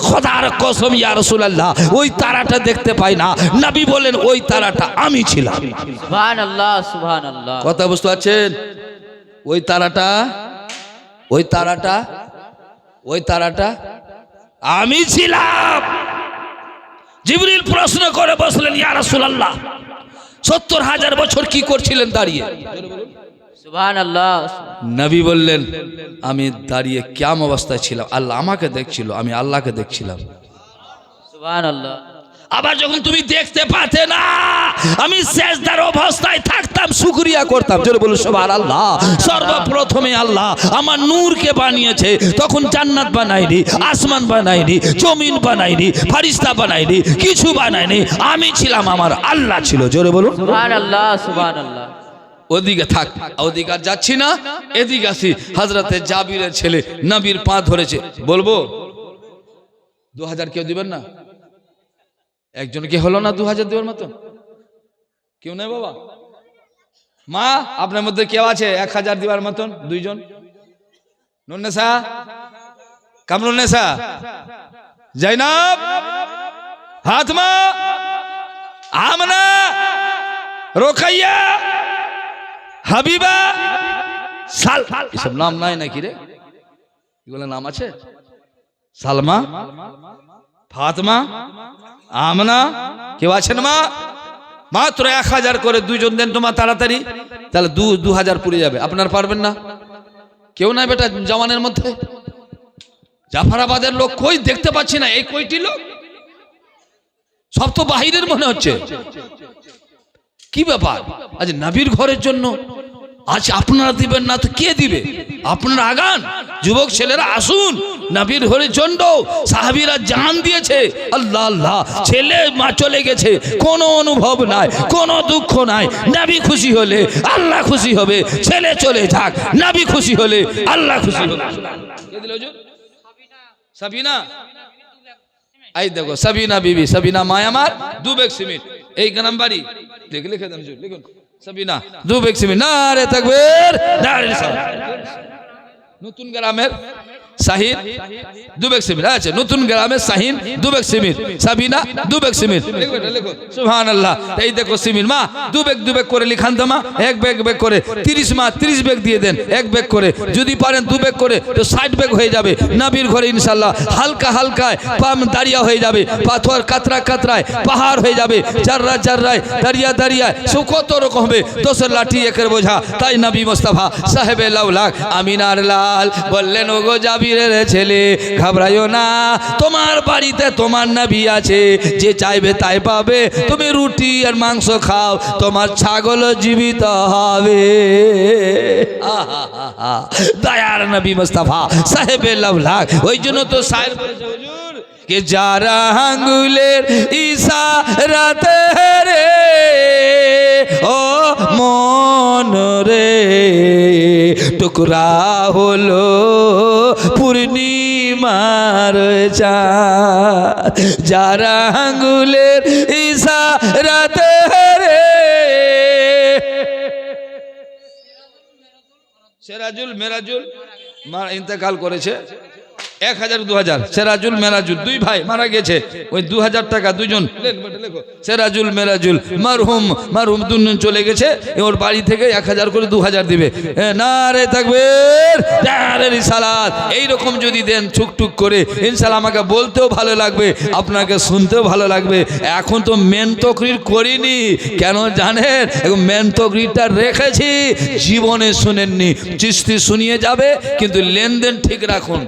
খোদার কসম ইয়া রাসূলুল্লাহ ওই তারাটা দেখতে পাই না। নবী বলেন ওই তারাটা আমি ছিলাম। সুবহানাল্লাহ সুবহানাল্লাহ। কথা বুঝতে পারছেন? ওই তারাটা আমি ছিলাম। জিবরিল প্রশ্ন করে বসলেন ইয়া রাসূলুল্লাহ ৭০,০০০ বছর কি করছিলেন দাঁড়িয়ে? সুবহানাল্লাহ। নবী বললেন আমি দাঁড়িয়ে কেমন অবস্থায় ছিলাম, আল্লাহ আমাকে দেখছিল, আমি আল্লাহকে দেখছিলাম। সুবহানাল্লাহ। আবার যখন তুমি দেখতে পাতে না আমি সেজদার অবস্থায় থাকতাম, শুকরিয়া করতাম। জোরে বলুন সুবহানাল্লাহ। সর্বপ্রথমে আল্লাহ আমার নূরকে বানিয়েছে, তখন জান্নাত বানায়নি, আসমান বানায়নি, জমিন বানায়নি, ফেরেশতা বানায়নি, কিছু বানায়নি। আমি ছিলাম, আমার আল্লাহ ছিল। জোরে বলুন সুবহানাল্লাহ সুবহানাল্লাহ। ওদিকে থাক, ওদিকে আর যাচ্ছি না, এদিকে আসি। হযরতে জাবিরের ছেলে নবীর পা ধরেছে। বলবো ২০০০ কেউ দিবেন না? একজন কি হলো না ২০০০ দেওয়ার মতন? কেউ নেই বাবা? মা আপনার মধ্যে কেউ আছে ১০০০ দেওয়ার মতন? দুইজন? নুন্নেসা, কামরুন্নেসা, জাইনাব, হাতমা, আমনা, রোকাইয়া, হাবিবা, সাল, এসব নাম নাই নাকি রে? এগুলো নাম আছে? সালমা, ফাতেমা, আমনা, কেউ আছেন মা? মাত্র ১০০০ করে দুইজন দেন তোমার তাড়াতাড়ি, তাহলে ২০০০ পুড়ে যাবে। আপনারা পারবেন না? কেউ নাই বেটা জওয়ানের মধ্যে? জাফরাবাদের লোক কই দেখতে পাচ্ছি না। এই কয়টি লোক সব তো বাহিরের মনে হচ্ছে। কি ব্যাপার? আজ নবীর ঘরের জন্য আজ আপনারা দিবেন না তো কে দিবে? আপনারা আগান, যুবক ছেলেরা আসুন। নবীর ঘরের জন্য সাহাবীরা জান দিয়েছে। আল্লাহ আল্লাহ, ছেলে মা চলে গেছে, কোনো অনুভব নাই, কোনো দুঃখ নাই। নবী খুশি হলে আল্লাহ খুশি হবে। ছেলে চলে যাক, নবী খুশি হলে আল্লাহ খুশি হবে। কে দিল হুজুর? সাবিনা। এই দেখো সাবিনা বিবি, সাবিনা মা আমার, 2 ব্যাগ সিমেন্ট। এই গ্রাম বাড়ি লিখে দেন হুজুর, লিখুন সাবিনা 2 ব্যাগ সিমেন্ট। নারে তাকবীর, নারে রিসালাত। নতুন গ্রামের শাহিন 2 ব্যাগ সিমেন্ট আছে। নতুন গ্রামের Shahin 2 bag cement, Sabina 2 bag cement. লিখো সুবহানাল্লাহ। এই দেখো সিমেন্ট মা 2 ব্যাগ করে লিখান তো মা, 1 ব্যাগ করে 30 মা 30 ব্যাগ দিয়ে দেন, 1 ব্যাগ করে। যদি পারেন 2 ব্যাগ করে তো 60 ব্যাগ হয়ে যাবে। নবীর ঘরে ইনশাআল্লাহ হালকা হালকায় পাম দাঁড়িয়া হয়ে যাবে, পাথর কাতরা কাতরায় পাহাড় হয়ে যাবে, জাররা জাররায় দাঁড়িয়া দাঁড়িয়া সব কত রকম হবে। 10 লাঠি একের বোঝা। তাই নবী মুস্তাফা সাহেবে লাউলাক আমিনার লাল বললেন ওগো জাবিরের ছেলে ঘাবড়াইও না, তোমার বাড়িতে তোমার নবী আছে, যে চাইবে তাই পাবে। তুমি রুটি আর মাংস খাও, তোমার ছাগল জীবিত হবে। দয়ার নবী মুস্তাফা সাহেবে লাউলাক। ওই জন্য তো শায়ের বলেছে হুজুর কে যারা আঙ্গুলের ইশারাতে রে ও মন রে টুকরা হলো পূর্ণিমার চাঁদ, যারা আঙ্গুলের ইশারাতে রে। সেরাজুল মেরাজুল ইন্তেকাল করেছে। 1000 2000 সেরাজুল মেরাজুল 2 ভাই মারা গেছে। ওই 2000 টাকা দুজন লেখো। সেরাজুল মেরাজুল মারহুম দুজন চলে গেছে। ওর বাড়ি থেকে 1000 করে 2000 দিবে। নারে তাকবীর, নারে রিসালাত। এই রকম যদি দেন টুকটুক করে ইনশাআল্লাহ আমাকে বলতেও ভালো লাগবে, আপনাকে শুনতেও ভালো লাগবে। এখন তো মেন তকরির করিনি, কেন জানেন? এখন মেন তকরিরটা রেখেছি, জীবনে শুনেননি। চিস্তি শুনিয়ে যাবে, কিন্তু লেনদেন ঠিক রাখুন।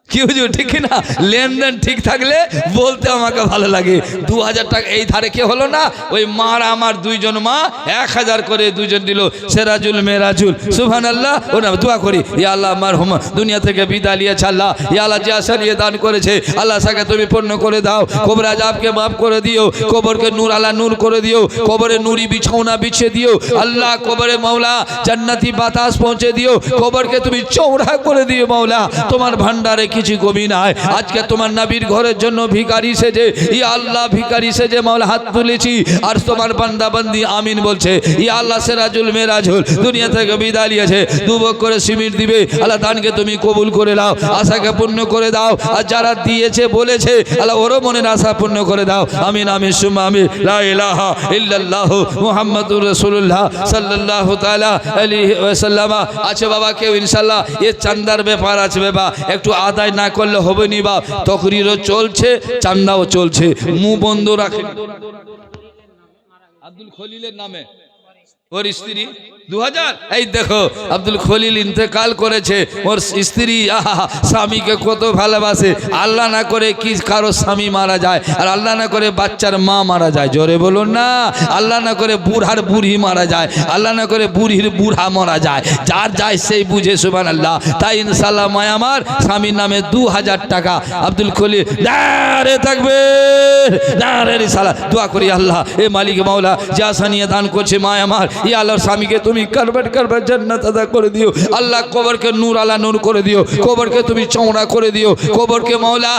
কি হুজুর ঠিক না? লেনদেন ঠিক থাকলে বলতে আমাকে ভালো লাগে। 2000 টাকা এই ধারে কে হলো না? ওই মার আমার দুইজন মা 1000 করে দুজন দিল। সেরাজুল মেরাজুল সুবহানাল্লাহ। ও না দোয়া করি, ইয়া আল্লাহ মারহুম দুনিয়া থেকে বিদায় নিয়েছে আল্লাহ, ইয়া আল্লাহ যে আসারিয়ে দান করেছে আল্লাহ সাকে তুমি পূর্ণ করে দাও। কবর আযাবকে মাফ করে দিও, কবরকে নূর আলা নূর করে দিও, কবরে নূরি বিছাওনা বিছিয়ে দিও আল্লাহ। কবরে মাওলা জান্নাতি বাতাস পৌঁছে দিও, কবরকে তুমি চওড়া করে দিও মাওলা। তোমার ভান্ডারে কিছু কিছু কমি নাই। আজকে তোমার নবীর ঘরের জন্য ভিখারি সেজে, ইয়া আল্লাহ ভিখারি সেজে মাওলা হাত তুলেছি, আর তোমার বান্দা বান্দি আমিন বলছে। ইয়া আল্লাহ সেরাজুল মেরাজুল দুনিয়া থেকে বিদায় নিয়েছে, দুবক করে সিমিট দিবে। আল্লাহ দানকে তুমি কবুল করে দাও, আশাকে পূর্ণ করে দাও, আর যারা দিয়েছে বলেছে আল্লাহ ওরও মনের আশা পূর্ণ করে দাও। আমিন আমিন সুম্মা আমিন। লা ইলাহা ইল্লাল্লাহ মুহাম্মাদুর রাসূলুল্লাহ সাল্লাল্লাহু তাআলা আলাইহি ওয়াসাল্লাম। আচ্ছা বাবা, কেউ ইনশাআল্লাহ এ চান্দার ব্যাপার আছে বাবা, একটু আদায় না করলে হবে নি বাপ। তকরিরও চলছে, চান্দাও চলছে, মুখ বন্ধ রাখেন। আব্দুল খলিলের নামে ওর স্ত্রী 2000, এই দেখো আব্দুল খলিল ইন্তেকাল করেছে। ওর স্ত্রী স্বামীকে কত ভালোবাসে। আল্লাহ না করে কি কারো স্বামী মারা যায়, আর আল্লাহ না করে বাচ্চার মা মারা যায়, জোরে বলুন না। আল্লাহ না করে বুড়ার বুড়ি মারা যায়, আল্লাহ না করে বুড়ির বুড়া মারা যায়, যার যায় সেই বুঝে সুবহানাল্লাহ। তাই ইনশাআল্লাহ মায় আমার স্বামীর নামে 2000 টাকা আব্দুল খলিল দাঁড়ে থাকবে, দাঁড়ে রিসালাত দোয়া করি আল্লাহ এ মালিক মাওলা যা সানিয়ে দান করছে মায় আমার, ইয়া আল্লাহর স্বামীকে তুমি করবেট জান্নাত আদা করে দিও। আল্লাহ কবরকে নূর আলা নূর করে দিও, কবরকে তুমি চওড়া করে দিও, কবরকে মাওলা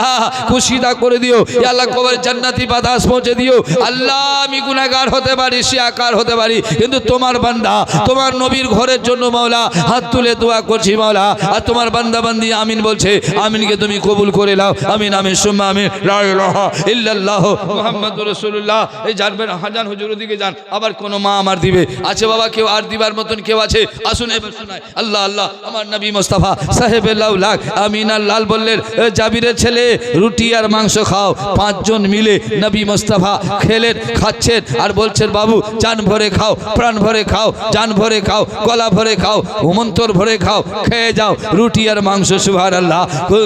খুশিদা করে দিও। ইয়া আল্লাহ কবর জান্নাতি বাতাস পৌঁছে দিও। আল্লাহ আমি গুনাহগার হতে পারি, শিয়াকার হতে পারি, কিন্তু তোমার বান্দা তোমার নবীর ঘরের জন্য মাওলা হাত তুলে দোয়া করছি মাওলা, আর তোমার বান্দা বান্দি আমিন বলছে, আমিনকে তুমি কবুল করে নাও। আমিন আমিন সুম্মা আমিন। লা ইলাহা ইল্লাল্লাহ মুহাম্মাদুর রাসূলুল্লাহ। এই জানবেন হাজান হুজুরের দিকে যান, আবার কোন মা আমার দিবে আছে বাবা, কেউ আর দিবার মতন কেউ আছে? আসুন এবার শোনায়। আল্লাহ আল্লাহ আমার নবী মুস্তাফা সাহেবে লাউলাক আমিন লাল বললেন, জাবিরের ছেলে রুটি আর মাংস খাও। 5 জন মিলে নবী মুস্তাফা খেলেন, খাচ্ছেন, আর বলছেন বাবু জান ভরে খাও, প্রাণ ভরে খাও, জান ভরে খাও, গলা ভরে খাও, মন্তর ভরে খাও, খেয়ে যাও রুটি আর মাংস। সুবহানাল্লাহ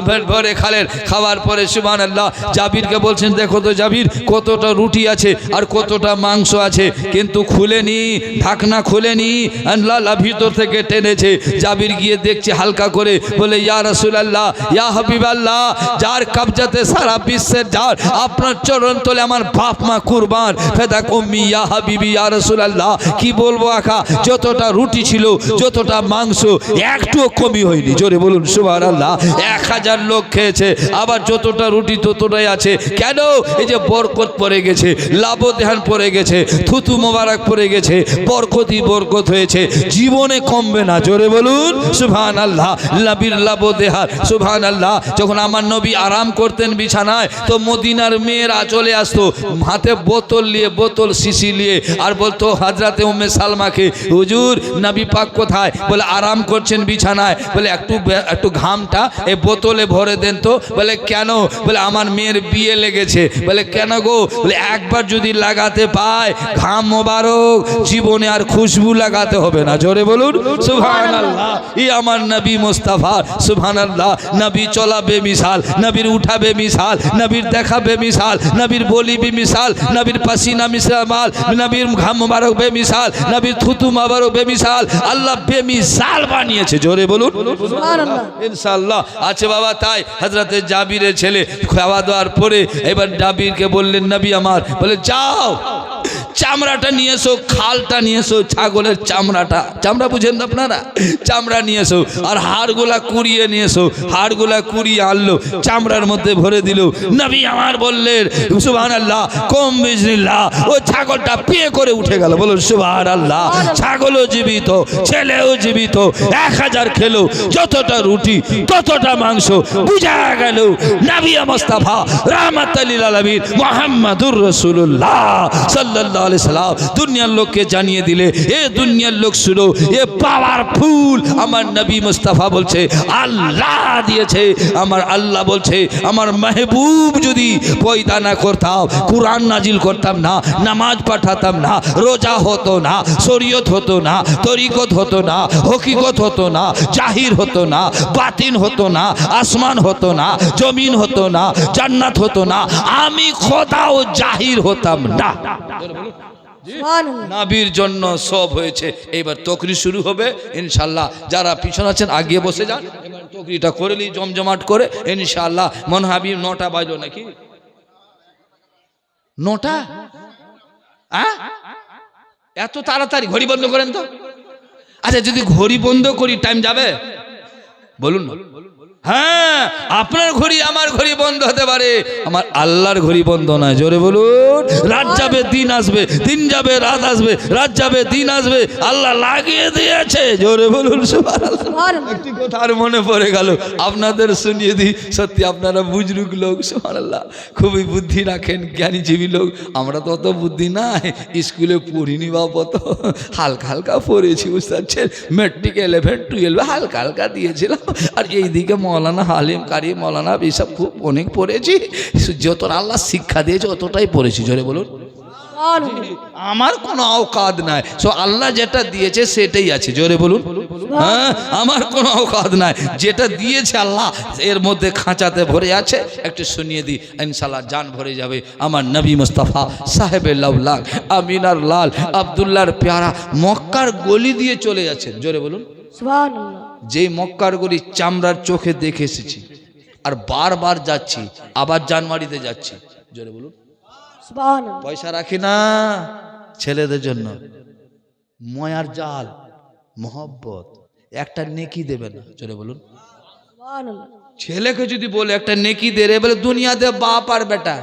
পেট ভরে খেলেন, খাওয়ার পরে সুবহানাল্লাহ জাবিরকে বলছেন, দেখো তো জাবির কতটা রুটি আছে আর কতটা মাংস আছে, কিন্তু খুলেনি, ঢাকনা খুলেনি, আল্লাহ ভিতর থেকে টেনেছে। জাবির গিয়ে দেখছে হালকা করে, বলে ইয়া রাসূলুল্লাহ ইয়া হাবিবাল্লাহ, যার কবজাতে সারা বিশ্বের যার আপনার চরণ তলে আমার বাপ মা কুরবান, ফেদাক উম্মি ইয়া হাবিবি ইয়া রাসূলুল্লাহ। কি বলবো আকা, যতটা রুটি ছিল যতটা মাংস একটুও কমি হয়নি, জোরে বলুন সুবহানাল্লাহ। 1000 লোক খেয়েছে, আবার যতটা রুটি ততটাই আছে। কেন? এই যে বরকত পড়ে গেছে, লাভদেহান পড়ে গেছে, থুতু মোবারক পড়ে গেছে, বরকতই বরকত হয়েছে, জীবনে কমবে না, জোরে বলুন সুবহানাল্লাহ। নবীর লাভদেহান সুবহানাল্লাহ। যখন আমার নবী আরাম করতেন বিছানায়, তো মদিনার মেয়েরা চলে আসতো হাতে বোতল নিয়ে, বোতল শিশি নিয়ে, আর বলতো হযরতে উম্মে সালমাকে, হুজুর নবী পাক কোথায়? বলে আরাম করছেন বিছানায়। বলে একটু ঘামটা এই বোতলে ভরে দেন তো। বলে কেন? বলে আমার মেয়ের বিয়ে লেগেছে। বলে কেন গো? বলে একবার যদি লাগাতে পায় ঘাম মোবারক, জীবনে আর খুশবু লাগাতে হবে না, জোরে বলুন সুবহানাল্লাহ। ই আমার নবী মুস্তাফা সুবহানাল্লাহ। নবী চলা বেমিসাল, নবীর উঠা বেমিসাল, নবীর দেখা বেমিসাল, নবীর বলি বেমিসাল, নবীর পাসিনা মিসাল, নবীর ঘাম মোবারক বেমিসাল, নবীর থুতু মোবারক বেমিসাল। আল্লাহ বেমিসাল বানিয়েছে, জোরে বলুন সুবহানাল্লাহ ইনশাআল্লাহ। আছে বাবা। তাই হযরতে জাবিরের ছেলে খাওয়া দাওয়ার পরে এবার জাবিরকে বললেন, নবী আমার, বলে যাও চামড়াটা নিয়ে এসো, খালটা নিয়ে এসো, ছাগলের চামড়াটা, চামড়া বুঝেন না আপনারা, চামড়া নিয়ে এসো, আর হাড়গুলা কুড়িয়ে নিয়ে এসো। হাড়গুলা কুড়িয়ে আনলো, চামড়ার মধ্যে ভরে দিল। নবী আমার বললেন সুবহানাল্লাহ, কম বিজনিল্লাহ, ও ছাগলটা পেয়ে করে উঠে গেল। বলুন সুবহানাল্লাহ। ছাগলও জীবিত, ছেলেও জীবিত, 1000 খেলো, যতটা রুটি ততটা মাংস। বুঝা গেল নবী মুস্তাফা রাহমাতুল লিল আলামিন মুহাম্মাদুর রাসূলুল্লাহ সাল্লাল্লাহু আলাইহি সাল্লাম দুনিয়ার লোককে জানিয়ে দিলে, এ দুনিয়ার লোক শুনো, এ পাওয়ারফুল আমার নবী মুস্তাফা বলছে আল্লাহ দিয়েছে। আমার আল্লাহ বলছে, আমার মেহবুব যদি পয়দা না করতাম, কুরআন নাজিল করতাম না, নামাজ পাঠাতাম না, রোজা হতো না, শরীয়ত হতো না, তরিকত হতো না, হকিকত হতো না, জাহির হতো না, বাতিন হতো না, আসমান হতো না, জমিন হতো না, জান্নাত হতো না, আমি খোদাও জাহির হতাম না। নবীর জন্য সব হয়েছে। এইবার তকরি শুরু হবে ইনশাআল্লাহ। যারা পিছনে আছেন আগিয়ে বসে যান, এবার তকরিটা করে নি জমজমাট করে ইনশাআল্লাহ। মন হাবিব 9টা বাজলো নাকি? 9টা? এত তাড়াতাড়ি? ঘড়ি বন্ধ করেন তো। আচ্ছা যদি ঘড়ি বন্ধ করি টাইম যাবে? বলুন হ্যাঁ, আপনার ঘড়ি আমার ঘড়ি বন্ধ হতে পারে, আমার আল্লাহর ঘড়ি বন্ধ নয়। জোরে বলুন। রাত যাবে দিন আসবে, দিন যাবে রাত আসবে, রাত যাবে দিন আসবে, আল্লাহ লাগিয়ে দিয়েছে। জোরে বলুন সুবহানাল্লাহ। একটি কথা আর মনে পড়ে গেল, আপনাদের শুনিয়ে দিই। সত্যি আপনারা বুজরুক লোক, সুবহানাল্লাহ, খুবই বুদ্ধি রাখেন, জ্ঞানীজীবী লোক। আমরা তো অত বুদ্ধি নাই, স্কুলে পড়িনি বাবা, তো হালকা হালকা পড়েছি, বুঝতে পারছেন। মেট্রিক 11 12 হালকা হালকা দিয়েছিলাম। আর এইদিকে মৌলানা হালিম কারি মৌলানা এসব খুব অনেক পড়েছি। যত আল্লাহ শিক্ষা দিয়েছে অতটাই পড়েছি। জোরে বলুন। আমার কোনো অকাদ নাই, সো আল্লাহ যেটা দিয়েছে সেটাই আছে। জোরে বলুন। হ্যাঁ, আমার কোনো অকাদ নাই, যেটা দিয়েছে আল্লাহ এর মধ্যে খাঁচাতে ভরে আছে। একটু শুনিয়ে দিই, ইনশাআল্লাহ জান ভরে যাবে। আমার নবী মুস্তাফা সাহেবে লাউলাক আমিনার লাল আব্দুল্লাহর পেয়ারা মক্কার গলি দিয়ে চলে যাচ্ছেন। জোরে বলুন সুবহানাল্লাহ। যে মক্কার গলি চামড়ার চোখে দেখে এসেছি, আর বারবার যাচ্ছি, আবার জানুয়ারিতে যাচ্ছি। জোরে বলুন। সুবহানাল্লাহ। পয়সা রাখি না ছেলেদের জন্য, ময়ার জাল, মোহব্বত, একটা নেকি দেবে না। জোরে বলুন। সুবহানাল্লাহ। ছেলেকে যদি বলে একটা নেকি দে রে, বলে দুনিয়াতে বাপ আর বেটা।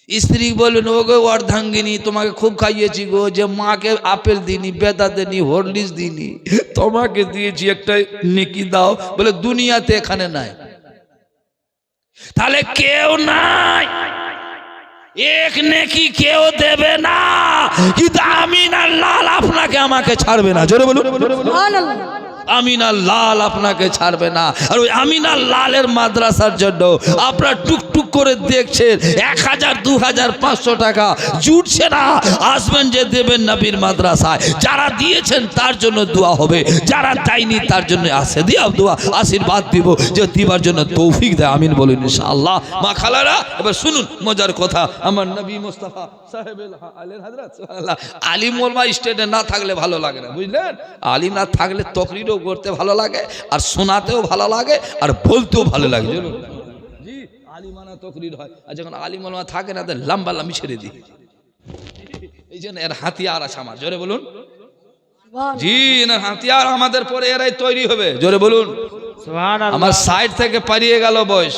স্ত্রী বলবেন, ও গো অর্ধাঙ্গিনী, তোমাকে খুব খাইয়েছি গো, যে মাকে আপেল দিনি, বেদা দিনি, হরলিক্স দিনি, তোমাকে দিয়েছি, একটা নেকি দাও। বলে দুনিয়াতে এখানে নাই। তাহলে কেউ নাই, এক নেকি কেউ দেবে না, কিন্তু আমিনার লাল আপনাকে আমাকে ছাড়বে না। জোরে বলুন। সুবহানাল্লাহ। আমিনার লাল আপনাকে ছাড়বে না। আর ওই আমিনার লালের মাদ্রাসার জন্য আপনারা টুকটুক করে দেখছেন 1000 2000 500 টাকা জুটছে না। আসবেন যে দেবেন নবীর মাদ্রাসায়, যারা দিয়েছেন তার জন্য দোয়া হবে, যারা দেয়নি তার জন্য আসে দিয়া দোয়া আশীর্বাদ দিব, যে দিবার জন্য তৌফিক দেয়। আমিন বলুন ইনশাআল্লাহ। মা খালারা এবার শুনুন মজার কথা। আমার নবী মুস্তাফা সাহেবেল আলের হযরত সুবহানাল্লাহ, আলিম ওলামা স্টেটে না থাকলে ভালো লাগে না, বুঝলেন। আলিম না থাকলে তকরিরও করতে ভালো লাগে, আর শোনাতেও ভালো লাগে, আর বলতেও ভালো লাগে। জানুন জি, আলিমানা তকরির হয়, আর যখন আলিম ওলামা থাকে না, লম্বা লম্বি ছেড়ে দিই। এই জন্য এর হাতিয়ার আছে আমার। জোরে বলুন। জি, এর হাতিয়ার আমাদের পরে এরাই তৈরি হবে। জোরে বলুন সুবহানাল্লাহ। আমার সাইড থেকে পারিয়ে গেল বয়স,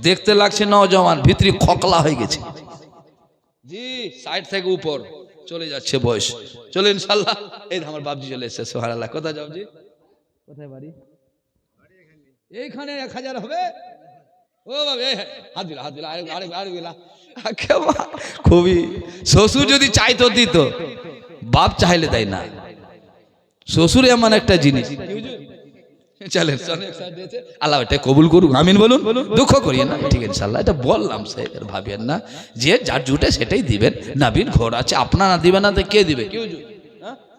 দেখতে লাগছে নওজওয়ান, ভিতরি খকলা হয়ে গেছে। জি, সাইড থেকে উপর চলে যাচ্ছে বয়স। চলে ইনশাআল্লাহ। এই আমার বাপজি চলে এসেছে। সুবহানাল্লাহ। কোথায় বাপজি? কোথায় বাড়ি? এইখানে 1000 হবে। ও বাবা, হাত দিলা হাত দিলা, আরে দিলা। খুবই শ্বশুর যদি চাইতো দিত, বাপ চাইলে দেয় না। শ্বশুর এমন একটা জিনিস। চলেন আল্লাহ এটা কবুল করুক। আমিন বলুন। দুঃখ করিয়েন না, ঠিক ইনশাআল্লাহ। এটা বললাম, স্যার ভাবিয়েন না, যে যার জুটে সেটাই দিবেন। নবীর ঘর আছে, আপনারা দিবেন না তো কে দিবে? কেউ।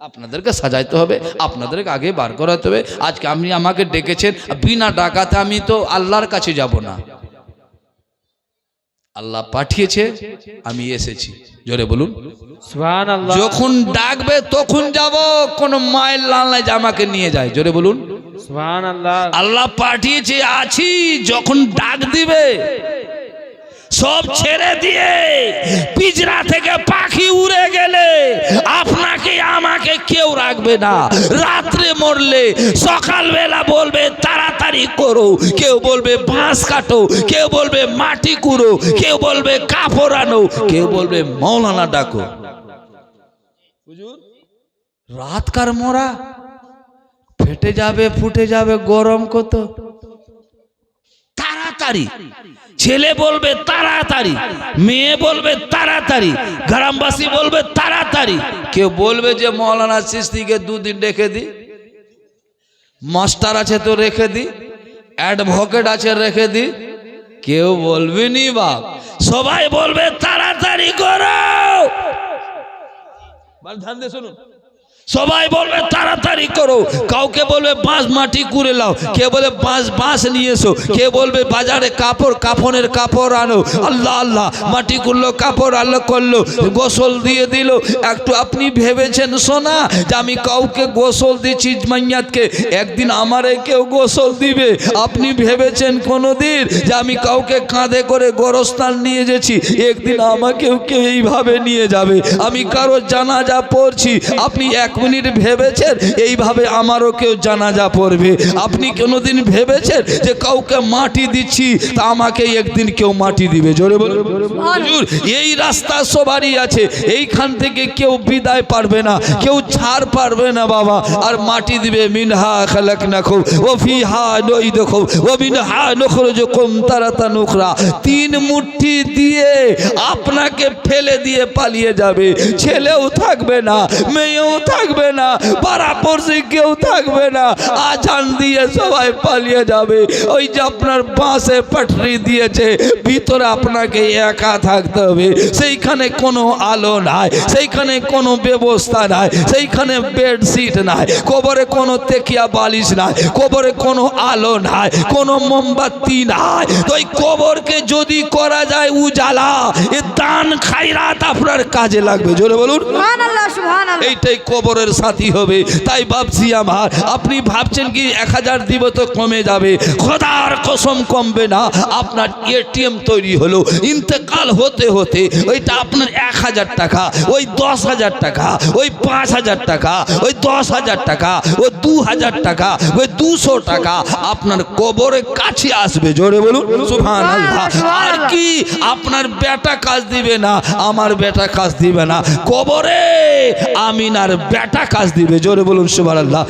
আপনাদেরকে সাজাইতে হবে, আপনাদেরকে আগে বার করাতে হবে। আজকে আপনি আমাকে ডেকেছেন, বিনা ডাকাতে আমি তো আল্লাহর কাছে যাব না। আল্লাহ পাঠিয়েছে, আমি এসেছি। জোরে বলুন সুবহানাল্লাহ। যখন ডাকবে তখন যাব, কোন মায়ের লাল যে আমাকে নিয়ে যায়। জোরে বলুন সুবহানাল্লাহ। আল্লাহ পাঠিয়েছে, আছি, যখন ডাক দিবে সব ছেড়ে দিয়ে পিজরা থেকে পাখি উড়ে গেলে আপনাকে আমাকে কেউ রাখবে না। রাত্রে মরলে সকালবেলা বলবে তাড়াতাড়ি করো, কেউ বলবে বাঁশ কাটো, কেউ বলবে মাটি কুড়ো, কেউ বলবে কাপড় আনো, কেউ বলবে মৌলানা ডাকো। রাতকার মরা ফেটে যাবে, ফুটে যাবে, গরম কত। তাড়াতাড়ি ছেলে বলবে তাড়াতাড়ি, মেয়ে বলবে তাড়াতাড়ি, গ্রামবাসী বলবে তাড়াতাড়ি। কেউ বলবে যে মৌলানা চিশতিকে 2 দিন রেখে দি, মাস্টার আছে তো রেখে দি, অ্যাডভোকেট আছে রেখে দি। কেউ বলবে নি বাপ, সবাই বলবে তাড়াতাড়ি করো। ধ্যান দিয়ে শুনুন, সবাই বলবে তাড়াতাড়ি করো। কাউকে বলবে বাঁশ মাটি কুড়ে লাও, কে বলে বাঁশ নিয়ে এসো, কে বলবে বাজারে কাফনের কাপড় আনো। আল্লাহ আল্লাহ, মাটি কুড়লো, কাপড় আল্লাহ করলো, গোসল দিয়ে দিল। একটু আপনি ভেবেছেন সোনা যে আমি কাউকে গোসল দিচ্ছি মাইয়াতকে, একদিন আমারে কেউ গোসল দিবে? আপনি ভেবেছেন কোনোদিন যে আমি কাউকে কাঁধে করে গোরস্থান নিয়ে যেছি, একদিন আমাকেও কেউ এইভাবে নিয়ে যাবে? আমি কারো জানাজা পড়ছি, আপনি 1 মিনিট ভেবেছেন এইভাবে আমারও কেউ জানাজা পড়বে? আপনি কোনোদিন ভেবেছেন যে কাউকে মাটি দিচ্ছি তা আমাকে একদিন কেউ মাটি দিবে? জোরে বলুন। হুজুর, এই রাস্তা সবারই আছে, এইখান থেকে কেউ বিদায় পারবে না, কেউ ছাড় পারবে না বাবা। আর মাটি দিবে মিনহা খালাকনাকুম ওয়া ফিহা নুঈদুকুম ওয়া মিনহা নুখরিজুকুম তারাতান উখরা। 3 মুঠি দিয়ে আপনাকে ফেলে দিয়ে পালিয়ে যাবে। ছেলেও থাকবে না, মেয়েও থাকবে না, পাড়াপড়শি কেউ থাকবে না। আজান দিয়ে সবাই পালিয়ে যাবে। ওই যে আপনার বাঁশে পাটরি দিয়েছে, ভিতরে আপনাকে একা থাকতে হবে। সেইখানে কোনো আলো নাই, সেইখানে কোনো ব্যবস্থা নাই, সেইখানে বেডশিট নাই, কবরে কোনো তেকিয়া বালিশ নাই, কবরে কোনো আলো নাই, কোনো মোমবাতি নাই। তো ওই কবরকে যদি করা যায় উজালা, এ দান খায়রাত আপনার কাজে লাগবে। জোরে বলুন সুবহানাল্লাহ, সুবহানাল্লাহ। এইটাই কবরের সাথী হবে। তাই ভাবছি আমার, আপনি ভাবছেন কি 1000 দিব তো কমে যাবে? খোদার কসম কমবে না। আপনার এটিএম তৈরি হলো, ইন্তেকাল হতে হতে ওইটা আপনার 1000 টাকা, ওই 10,000 টাকা, ওই 5,000 টাকা, ওই 10,000 টাকা, ওই 2,000 টাকা, ওই 200 টাকা আপনার কবরের কাছে আসবে। জোরে বলুন সুবহানাল্লাহ। আর কি আপনার বেটা কাজ দিবে না, আমার বেটা কাজ দিবে না, কবরে আমিনার বেটা কাজ দিবে। জোরে বলুন সুবহানাল্লাহ।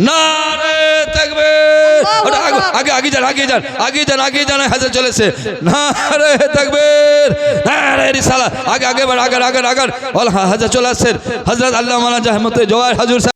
নারে তাকবীর। ওটা আগে আগে যান, আগে যান, আগে যান, আগে যান, হাজার চলেছে। নারে তাকবীর, নারে রিসালাত। আগে আগে বাড়, আগে আগে আগে হাজার চলে আসছেন। হযরত আল্লামা জাহমতে জওয়ার হুজুর